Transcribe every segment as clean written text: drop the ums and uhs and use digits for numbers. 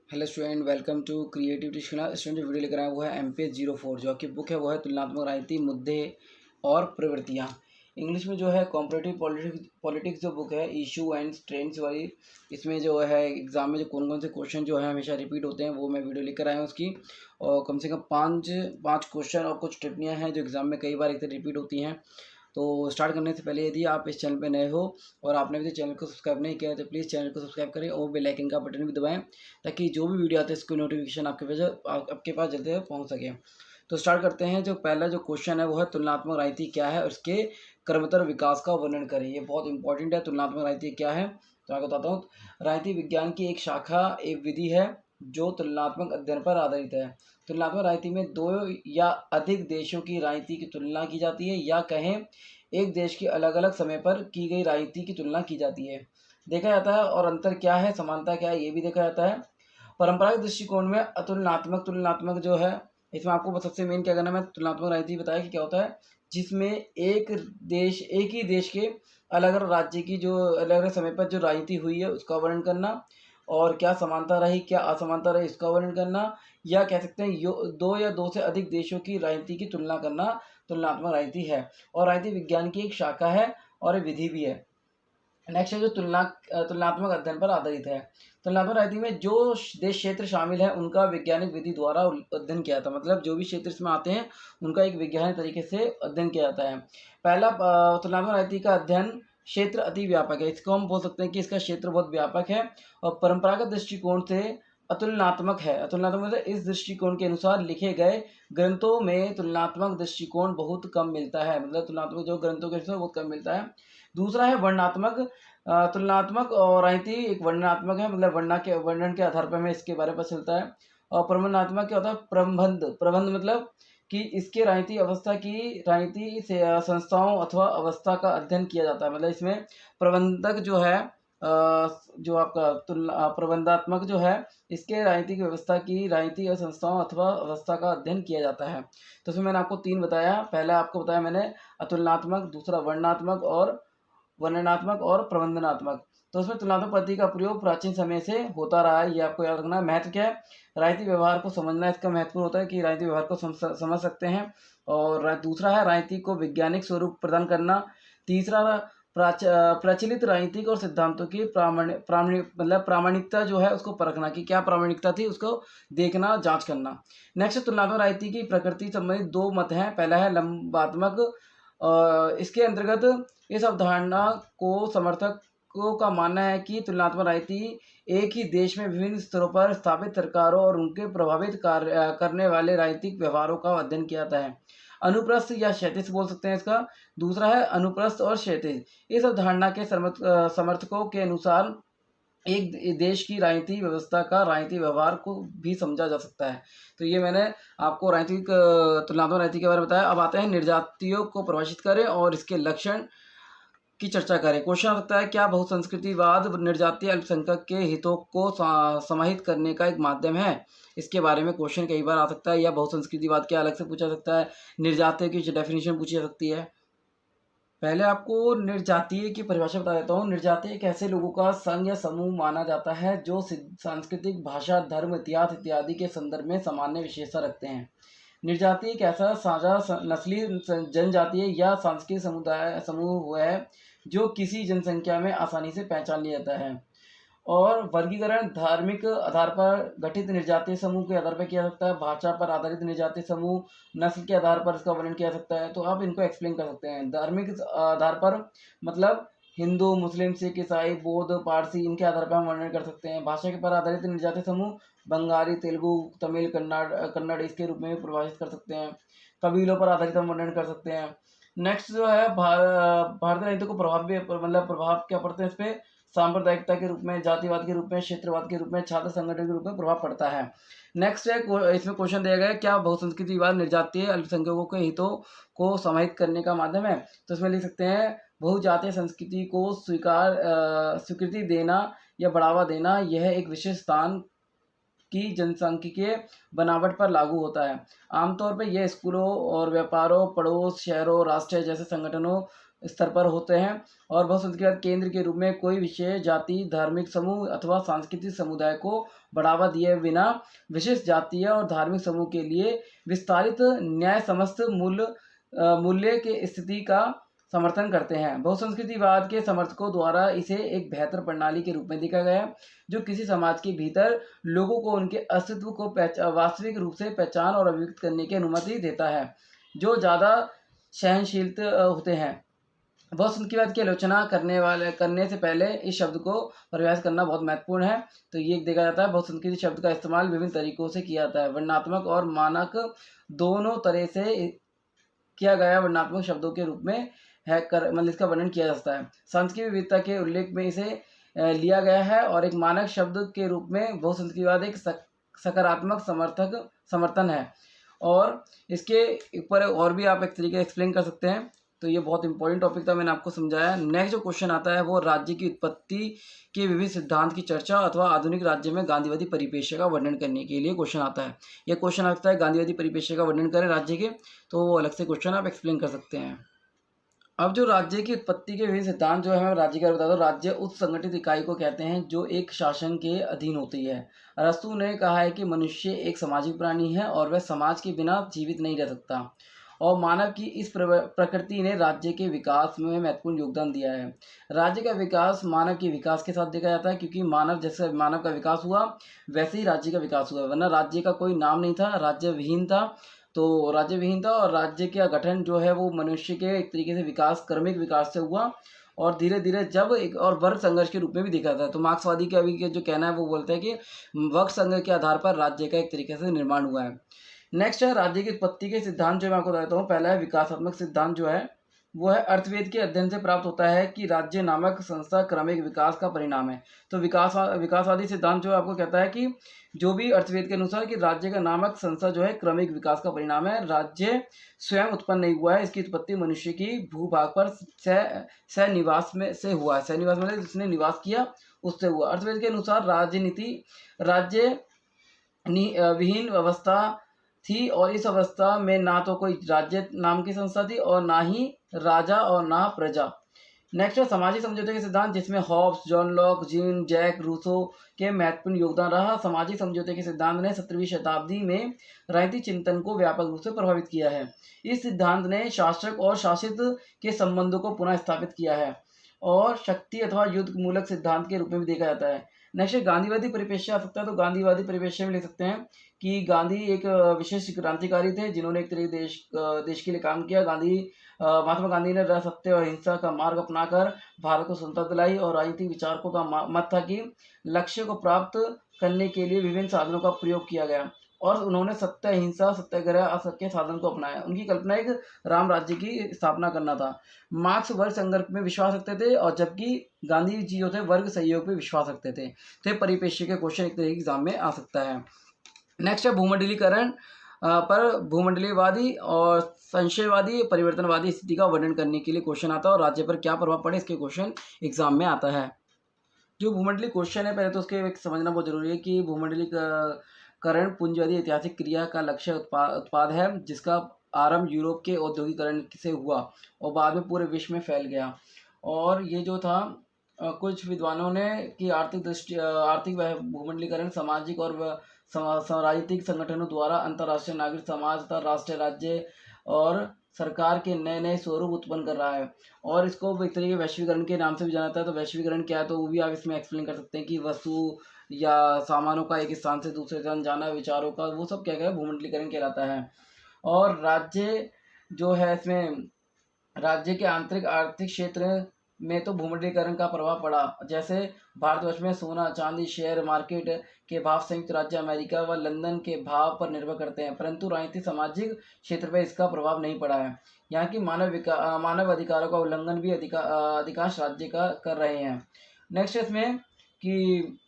Hello student, welcome to creativity student. जो video लेकर आया वो है MPH 04। जो आपकी बुक है वो है तुलनात्मक राजनीति, मुद्दे और प्रवृत्तियाँ। इंग्लिश में जो है कॉम्परेटिव पॉलिटिक्स जो बुक है, इशू एंड ट्रेंड्स वाली। इसमें जो है एग्जाम में जो कौन कौन से क्वेश्चन जो है हमेशा रिपीट होते हैं वो मैं वीडियो लेकर आया हूँ उसकी। और कम से कम पाँच पाँच क्वेश्चन और कुछ टिप्पणियाँ हैं जो एग्जाम में कई बार एक तरह रिपीट होती हैं। तो स्टार्ट करने से पहले यदि आप इस चैनल पर नए हो और आपने अभी चैनल को सब्सक्राइब नहीं किया है तो प्लीज़ चैनल को सब्सक्राइब करें और बेल आइकन का बटन भी दबाएं, ताकि जो भी वीडियो आते हैं इसकी नोटिफिकेशन आपके पास जल्दी पहुंच सके। तो स्टार्ट करते हैं। जो पहला जो क्वेश्चन है वो है तुलनात्मक राजनीति क्या है और उसके क्रमोत्तर विकास का वर्णन करें। ये बहुत इंपॉर्टेंट है। तुलनात्मक राजनीति क्या है तो मैं बताता हूँ। राजनीति विज्ञान की एक शाखा, एक विधि है जो तुलनात्मक अध्ययन पर आधारित है। तुलनात्मक राजनीति में दो या अधिक देशों की राजनीति की तुलना की जाती है, या कहें एक देश की अलग अलग समय पर की गई राजनीति की तुलना की जाती है, देखा जाता है। और अंतर क्या है, समानता क्या है, ये भी देखा जाता है। परंपरागत दृष्टिकोण में अतुलनात्मक तुलनात्मक जो है, इसमें आपको सबसे मेन क्या करना है, मैं तुलनात्मक राजनीति बताया कि क्या होता है, जिसमें एक ही देश के अलग अलग राज्य की जो अलग अलग समय पर जो राजनीति हुई है उसका वर्णन करना, और क्या समानता रही क्या असमानता रही इसका वर्णन करना, या कह सकते हैं दो या दो से अधिक देशों की राजनीति की तुलना करना तुलनात्मक राजनीति है। और राजनीति विज्ञान की एक शाखा है और विधि भी है। नेक्स्ट है जो तुलनात्मक अध्ययन पर आधारित है। तुलनात्मक राजनीति में जो देश क्षेत्र शामिल है उनका वैज्ञानिक विधि द्वारा अध्ययन किया जाता है। मतलब जो भी क्षेत्र इसमें आते हैं उनका एक वैज्ञानिक तरीके से अध्ययन किया जाता है। पहला तुलनात्मक राजनीति का अध्ययन क्षेत्र अति व्यापक है। इसको हम बोल सकते हैं कि इसका क्षेत्र बहुत व्यापक है और परंपरागत दृष्टिकोण से अतुलनात्मक है। अतुलनात्मक मतलब इस दृष्टिकोण के अनुसार लिखे गए ग्रंथों में तुलनात्मक दृष्टिकोण बहुत कम मिलता है। मतलब तुलनात्मक जो ग्रंथों के अनुसार बहुत कम मिलता है। दूसरा है वर्णनात्मक। तुलनात्मक और राजनीति एक वर्णनात्मक है, मतलब वर्णन के आधार पर हमें इसके बारे में पता चलता है। और प्रबंधनात्मक क्या होता है, प्रबंध मतलब कि इसके राजनीति से संस्थाओं अथवा अवस्था का अध्ययन किया जाता है। मतलब इसमें प्रबंधक जो है, जो आपका प्रबंधात्मक जो है, इसके राजनीतिक व्यवस्था की राजनीति और संस्थाओं अथवा अवस्था का अध्ययन किया जाता है। तो इसमें मैंने आपको तीन बताया। पहला आपको बताया मैंने अतुलनात्मक, दूसरा वर्णनात्मक और प्रबंधनात्मक। तो उसमें तुलनात्मक पद्धति का प्रयोग प्राचीन समय से होता रहा है, ये आपको याद रखना है। महत्व क्या है, राजनीतिक व्यवहार को समझना इसका महत्वपूर्ण होता है कि राजनीतिक व्यवहार को समझ सकते हैं। और दूसरा है राजनीति को वैज्ञानिक स्वरूप प्रदान करना। तीसरा प्रचलित राजनीतिक और सिद्धांतों की प्रामाणिकता जो है उसको परखना कि क्या प्रामाणिकता थी, उसको देखना, जांच करना। नेक्स्ट, तुलनात्मक राजनीति की प्रकृति संबंधित दो मत हैं। पहला है लंबात्मक। इसके अंतर्गत इस अवधारणा को समर्थकों का मानना है कि तुलनात्मक राजनीति एक ही देश में विभिन्न स्तरों पर स्थापित सरकारों और उनके प्रभावित करने वाले राजनीतिक व्यवहारों का अध्ययन किया जाता है। अनुप्रस्थ या क्षैतिज बोल सकते हैं इसका। दूसरा है अनुप्रस्थ और क्षैतिज। इस अवधारणा के समर्थकों के अनुसार एक देश की राजनीतिक व्यवस्था का राजनीतिक व्यवहार को भी समझा जा सकता है। तो ये मैंने आपको तुलनात्मक राजनीति के बारे में बताया। अब आते हैं निर्जातियों को परिभाषित करें और इसके लक्षण की चर्चा करें। क्वेश्चन आ सकता है, क्या बहुसंस्कृतिवाद निर्जातीय अल्पसंख्यक के हितों को समाहित करने का एक माध्यम है? इसके बारे में क्वेश्चन कई बार आ सकता है, या बहुसंस्कृतिवाद क्या अलग से पूछा सकता है, निर्जातीय की डेफिनेशन पूछी जा सकती है। पहले आपको निर्जातीय की परिभाषा बता देता हूँ। निर्जातीय एक ऐसे लोगों का संघ या समूह माना जाता है जो सांस्कृतिक, भाषा, धर्म, इतिहास इत्यादि के संदर्भ में सामान्य विशेषता रखते हैं। निर्जातीय एक ऐसा साझा नस्ली, जनजातीय या सांस्कृतिक समूह है जो किसी जनसंख्या में आसानी से पहचान लिया जाता है। और वर्गीकरण धार्मिक आधार पर गठित निर्जातीय समूह के आधार पर किया जा सकता है, भाषा पर आधारित निर्जातीय समूह, नस्ल के आधार पर इसका वर्णन किया जा सकता है। तो आप इनको एक्सप्लेन कर सकते हैं। धार्मिक आधार पर मतलब हिंदू, मुस्लिम, सिख, ईसाई, बौद्ध, पारसी, इनके आधार पर हम वर्णन कर सकते हैं। भाषा के पर आधारित निर्जातीय समूह बंगाली, तेलुगु, तमिल, कन्नड़ इसके रूप में परिभाषित कर सकते हैं। कबीलों पर आधारित हम वर्णन कर सकते हैं। नेक्स्ट जो है भारतीय राजनीति को प्रभाव क्या पड़ते हैं इस पे, सांप्रदायिकता के रूप में, जातिवाद के रूप में, क्षेत्रवाद के रूप में, छात्र संगठन के रूप में प्रभाव पड़ता है। नेक्स्ट है, इसमें क्वेश्चन दिया गया है, क्या बहुसंस्कृतिवाद निर्जातीय अल्पसंख्यकों के हितों को समाहित करने का माध्यम है? तो इसमें लिख सकते हैं, बहुजातीय संस्कृति को स्वीकृति देना या बढ़ावा देना यह एक विशेष स्थान की जनसांख्यिकीय बनावट पर लागू होता है। आमतौर पर यह स्कूलों और व्यापारों, पड़ोस, शहरों, राष्ट्र जैसे संगठनों स्तर पर होते हैं। और बहुसंस्कृति के बाद केंद्र के रूप में कोई विशेष जाति, धार्मिक समूह अथवा सांस्कृतिक समुदाय को बढ़ावा दिए बिना विशिष्ट जातीय और धार्मिक समूह के लिए विस्तारित न्याय समस्त मूल्य के स्थिति का समर्थन करते हैं। बहुसंस्कृतिवाद के समर्थकों द्वारा इसे एक बेहतर प्रणाली के रूप में देखा गया है, जो किसी समाज के भीतर लोगों को उनके अस्तित्व को वास्तविक रूप से पहचान और अभिव्यक्त करने की अनुमति देता है, जो ज़्यादा सहनशील होते हैं। बहुसंस्कृतिवाद की आलोचना करने से पहले इस शब्द को परिभाषित करना बहुत महत्वपूर्ण है। तो ये देखा जाता है, बहुसंस्कृति शब्द का इस्तेमाल विभिन्न तरीकों से किया जाता है। वर्णनात्मक और मानक दोनों तरह से किया गया। वर्णनात्मक शब्दों के रूप में मतलब इसका वर्णन किया जा सकता है। सांस्कृतिक विविधता के उल्लेख में इसे लिया गया है। और एक मानक शब्द के रूप में बहुसंस्कृतिवाद एक सकारात्मक समर्थन है। और इसके ऊपर और भी आप एक तरीके एक्सप्लेन कर सकते हैं। तो ये बहुत इंपॉर्टेंट टॉपिक था, मैंने आपको समझाया। नेक्स्ट जो क्वेश्चन आता है वो राज्य की उत्पत्ति के विविध सिद्धांत की चर्चा अथवा आधुनिक राज्य में गांधीवादी परिप्रेक्ष्य का वर्णन करने के लिए क्वेश्चन आता है। यह क्वेश्चन आता है गांधीवादी परिप्रेक्ष्य का वर्णन करें राज्य के, तो वो अलग से क्वेश्चन आप एक्सप्लेन कर सकते हैं। अब जो राज्य की उत्पत्ति के विभिन्न सिद्धांत जो है मैं राज्य का बता दो। राज्य उस संगठित इकाई को कहते हैं जो एक शासन के अधीन होती है। अरस्तु ने कहा है कि मनुष्य एक सामाजिक प्राणी है और वह समाज के बिना जीवित नहीं रह सकता। और मानव की इस प्रकृति ने राज्य के विकास में महत्वपूर्ण योगदान दिया है। राज्य का विकास मानव के विकास के साथ देखा जाता है, क्योंकि मानव जैसे मानव का विकास हुआ वैसे ही राज्य का विकास हुआ, वरना राज्य का कोई नाम नहीं था, राज्य विहीन था। तो राज्य विहीन था और राज्य का गठन जो है वो मनुष्य के एक तरीके से विकास, क्रमिक विकास से हुआ। और धीरे धीरे जब एक और वर्ग संघर्ष के रूप में भी देखा जाता है। तो मार्क्सवादी का अभी जो कहना है वो बोलते हैं कि वर्ग संघ के आधार पर राज्य का एक तरीके से निर्माण हुआ है। नेक्स्ट है राज्य की उत्पत्ति के सिद्धांत जो मैं आपको बताता हूँ। पहला है विकासात्मक सिद्धांत जो है वो है अर्थवेद के अध्ययन से प्राप्त होता है कि राज्य नामक संस्था क्रमिक विकास का परिणाम है। तो विकासवादी सिद्धांत जो आपको कहता है कि जो भी अर्थवेद के अनुसार कि राज्य का नामक संस्था जो है क्रमिक विकास का परिणाम है। राज्य स्वयं उत्पन्न नहीं हुआ है, इसकी उत्पत्ति मनुष्य की भूभाग पर सहनिवास में से हुआ है। सहनिवास मतलब जिसने निवास किया उससे हुआ। अर्थवेद के अनुसार राज्य विहीन अवस्था थी और इस अवस्था में ना तो कोई राज्य नाम की संस्था थी और ना ही राजा और ना प्रजा। नेक्स्ट है सामाजिक समझौते के सिद्धांत, जिसमें Hobbes, John Locke, Jean Jacques Rousseau के महत्वपूर्ण योगदान रहा। सामाजिक समझौते के सिद्धांत ने 17वीं शताब्दी में राजनीतिक चिंतन को व्यापक रूप से प्रभावित किया है। इस सिद्धांत ने शासक और शासित के संबंधों को पुनः स्थापित किया है और शक्ति अथवा युद्ध मूलक सिद्धांत के रूप में भी देखा जाता है। नेक्स्ट गांधीवादी परिप्रेक्ष्य आ सकता है। तो गांधीवादी परिप्रेक्ष्य में लिख सकते हैं कि गांधी एक विशेष क्रांतिकारी थे जिन्होंने एक तरीके देश के लिए काम किया। महात्मा गांधी ने सत्य और हिंसा का मार्ग अपनाकर भारत को स्वतंत्रता दिलाई और राजनीतिक विचारकों का मत था कि लक्ष्य को प्राप्त करने के लिए विभिन्न साधनों का प्रयोग किया गया और उन्होंने सत्य, हिंसा, सत्याग्रह, असत्य साधन को अपनाया। उनकी कल्पना एक राम राज्य की स्थापना करना था। मार्क्स वर्ग संघर्ष में विश्वास रखते थे और जबकि गांधी जी जो थे वर्ग सहयोग पे विश्वास रखते थे। परिप्रेक्ष्य के क्वेश्चन एक तरीके एग्जाम में आ सकता है। नेक्स्ट है भूमंडलीकरण पर भूमंडलीवादी और संशयवादी परिवर्तनवादी स्थिति का वर्णन करने के लिए क्वेश्चन आता है और राज्य पर क्या प्रभाव पड़े इसके क्वेश्चन एग्जाम में आता है। जो भूमंडलीय क्वेश्चन है पहले तो उसके समझना बहुत जरूरी है कि भूमंडलीकरण पूंजीवादी ऐतिहासिक क्रिया का लक्ष्य उत्पाद है जिसका आरंभ यूरोप के औद्योगिकरण से हुआ और बाद में पूरे विश्व में फैल गया। और ये जो था कुछ विद्वानों ने कि आर्थिक भूमंडलीकरण सामाजिक और राजनीतिक संगठनों द्वारा अंतर्राष्ट्रीय नागरिक समाज तथा राष्ट्रीय राज्य और सरकार के नए नए स्वरूप उत्पन्न कर रहा है और इसको एक तरीके वैश्वीकरण के नाम से भी जाना जाता है। तो वैश्वीकरण क्या है तो वो भी आप इसमें एक्सप्लेन कर सकते हैं कि वस्तु या सामानों का एक स्थान से दूसरे स्थान जाना, विचारों का, वो सब क्या भूमंडलीकरण कहलाता है। और राज्य जो है इसमें राज्य के आंतरिक आर्थिक क्षेत्र में तो भूमंडलीकरण का प्रभाव पड़ा। जैसे भारतवर्ष में सोना, चांदी, शेयर मार्केट के भाव संयुक्त राज्य अमेरिका व लंदन के भाव पर निर्भर करते हैं, परंतु राजनीतिक सामाजिक क्षेत्र पर इसका प्रभाव नहीं पड़ा है। यहाँ की मानव अधिकारों का उल्लंघन भी अधिकांश राज्य का कर रहे हैं। नेक्स्ट इसमें कि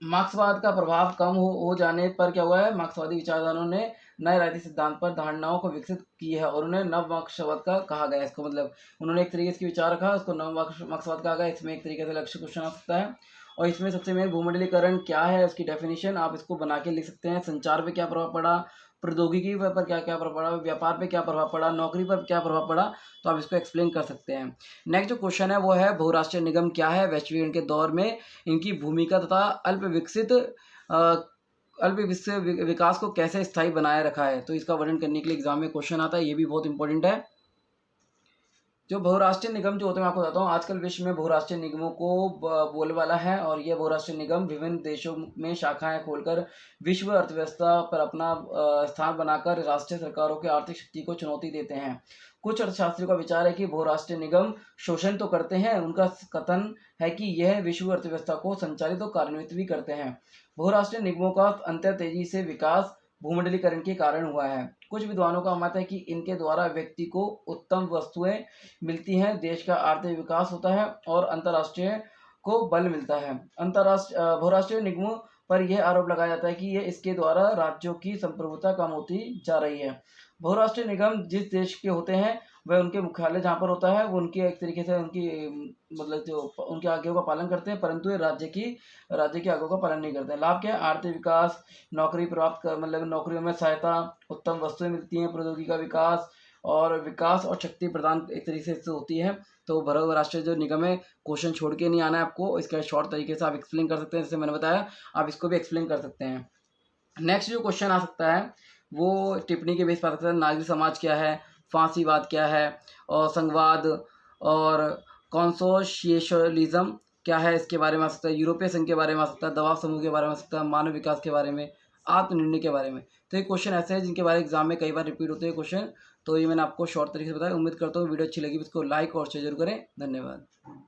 मार्क्सवाद का प्रभाव कम हो जाने पर क्या हुआ है, मार्क्सवादी विचारधाराओं ने नए राजनीतिक सिद्धांत पर धारणाओं को विकसित की है और उन्हें नव मार्क्सवाद का कहा गया। इसको मतलब उन्होंने एक तरीके से विचार रखा, उसको नव मार्क्सवाद कहा गया। इसमें एक तरीके से लक्ष्य क्वेश्चन आ सकता है। और इसमें सबसे मेन भूमंडलीकरण क्या है, उसकी डेफिनेशन आप इसको बना के लिख सकते हैं। संचार पे क्या प्रभाव पड़ा, प्रौद्योगिकी पर क्या क्या प्रभाव पड़ा, व्यापार पे क्या प्रभाव पड़ा, नौकरी पर क्या प्रभाव पड़ा, तो आप इसको एक्सप्लेन कर सकते हैं। नेक्स्ट जो क्वेश्चन है वो है बहुराष्ट्रीय निगम क्या है, वैश्वीकरण के दौर में इनकी भूमिका तथा अल्प विकसित विकास को कैसे स्थायी बनाए रखा है, तो इसका वर्णन करने के लिए एग्जाम में क्वेश्चन आता है, ये भी बहुत इंपॉर्टेंट है। जो बहुराष्ट्रीय निगम जो होते हैं मैं आपको बताता हूँ, आजकल विश्व में बहुराष्ट्रीय निगमों को बोलबाला है और ये बहुराष्ट्रीय निगम विभिन्न देशों में शाखाएं खोलकर विश्व अर्थव्यवस्था पर अपना स्थान बनाकर राष्ट्रीय सरकारों की आर्थिक शक्ति को चुनौती देते हैं। कुछ अर्थशास्त्रियों का विचार है कि बहुराष्ट्रीय निगम शोषण तो करते हैं, उनका कथन है कि यह विश्व अर्थव्यवस्था को संचालित और कार्यान्वित भी करते हैं। बहुराष्ट्रीय निगमों का अंतर तेजी से विकास भूमंडलीकरण के कारण हुआ है। कुछ विद्वानों का मत है कि इनके द्वारा व्यक्ति को उत्तम वस्तुएं मिलती हैं, देश का आर्थिक विकास होता है और अंतर्राष्ट्रीय को बल मिलता है। बहुराष्ट्रीय निगमों पर यह आरोप लगाया जाता है कि ये इसके द्वारा राज्यों की संप्रभुता कम होती जा रही है। बहुराष्ट्रीय निगम जिस देश के होते हैं वह उनके मुख्यालय जहाँ पर होता है वो उनके एक तरीके से उनकी मतलब जो उनके आज्ञाओं का पालन करते हैं, परंतु ये राज्य की आज्ञाओं का पालन नहीं करते हैं। लाभ क्या है, आर्थिक विकास, नौकरी प्राप्त कर मतलब नौकरियों में सहायता, उत्तम वस्तुएं मिलती हैं, प्रौद्योगिकी का विकास और शक्ति प्रदान एक तरीके से होती है। तो बहुराष्ट्रीय जो निगम है क्वेश्चन छोड़ के नहीं आना है आपको, इसका शॉर्ट तरीके से आप एक्सप्लेन कर सकते हैं, जैसे मैंने बताया आप इसको भी एक्सप्लेन कर सकते हैं। नेक्स्ट जो क्वेश्चन आ सकता है वो टिप्पणी के बेस पर आ सकता है, नागरिक समाज क्या है, फांसीवाद क्या है, और संघवाद और कॉन्सोशियलिज्म क्या है, इसके बारे में आ सकता है, यूरोपीय संघ के बारे में आ सकता है, दबाव समूह के बारे में आ सकता है, मानव विकास के बारे में, आत्मनिर्णय के बारे में। तो ये क्वेश्चन ऐसे हैं जिनके बारे में एग्जाम में कई बार रिपीट होते हैं क्वेश्चन। तो ये मैंने आपको शॉर्ट तरीके से बताया। उम्मीद करता हूँ वीडियो अच्छी लगी, इसको लाइक और शेयर जरूर करें। धन्यवाद।